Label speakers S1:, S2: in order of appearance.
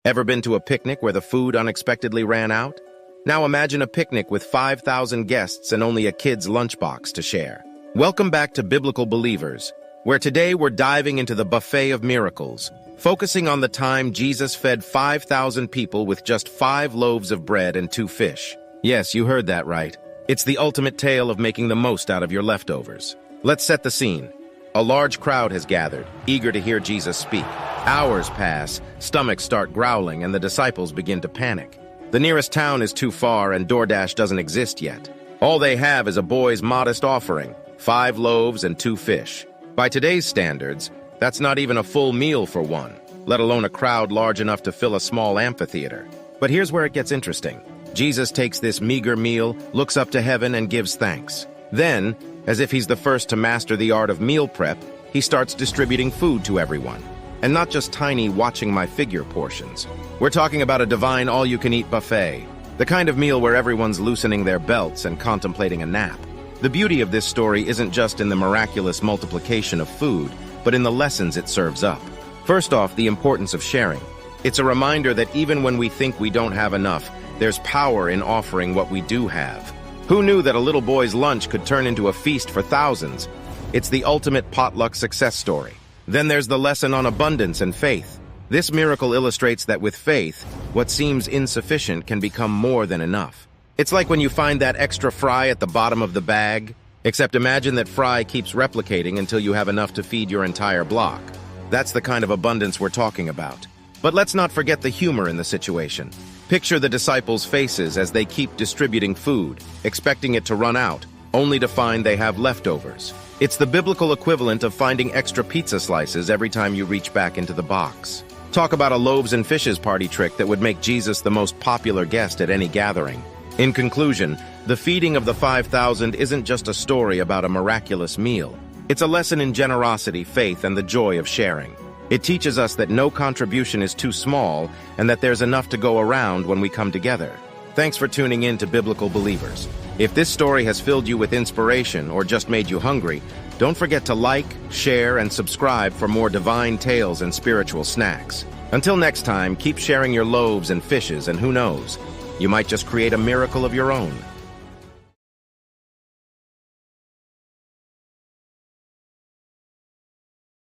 S1: Ever been to a picnic where the food unexpectedly ran out? Now imagine a picnic with 5,000 guests and only a kid's lunchbox to share. Welcome back to Biblical Believers, where today we're diving into the buffet of miracles, focusing on the time Jesus fed 5,000 people with just 5 loaves of bread and 2 fish. Yes, you heard that right. It's the ultimate tale of making the most out of your leftovers. Let's set the scene. A large crowd has gathered, eager to hear Jesus speak. Hours pass, stomachs start growling, and the disciples begin to panic. The nearest town is too far, and DoorDash doesn't exist yet. All they have is a boy's modest offering, 5 loaves and 2 fish. By today's standards, that's not even a full meal for one, let alone a crowd large enough to fill a small amphitheater. But here's where it gets interesting. Jesus takes this meager meal, looks up to heaven, and gives thanks. Then, as if he's the first to master the art of meal prep, he starts distributing food to everyone. And not just tiny watching-my-figure portions. We're talking about a divine all-you-can-eat buffet, the kind of meal where everyone's loosening their belts and contemplating a nap. The beauty of this story isn't just in the miraculous multiplication of food, but in the lessons it serves up. First off, the importance of sharing. It's a reminder that even when we think we don't have enough, there's power in offering what we do have. Who knew that a little boy's lunch could turn into a feast for thousands? It's the ultimate potluck success story. Then there's the lesson on abundance and faith. This miracle illustrates that with faith, what seems insufficient can become more than enough. It's like when you find that extra fry at the bottom of the bag, except imagine that fry keeps replicating until you have enough to feed your entire block. That's the kind of abundance we're talking about. But let's not forget the humor in the situation. Picture the disciples' faces as they keep distributing food, expecting it to run out, only to find they have leftovers. It's the biblical equivalent of finding extra pizza slices every time you reach back into the box. Talk about a loaves and fishes party trick that would make Jesus the most popular guest at any gathering. In conclusion, the feeding of the 5,000 isn't just a story about a miraculous meal. It's a lesson in generosity, faith, and the joy of sharing. It teaches us that no contribution is too small and that there's enough to go around when we come together. Thanks for tuning in to Biblical Believers. If this story has filled you with inspiration or just made you hungry, don't forget to like, share, and subscribe for more divine tales and spiritual snacks. Until next time, keep sharing your loaves and fishes, and who knows, you might just create a miracle of your own.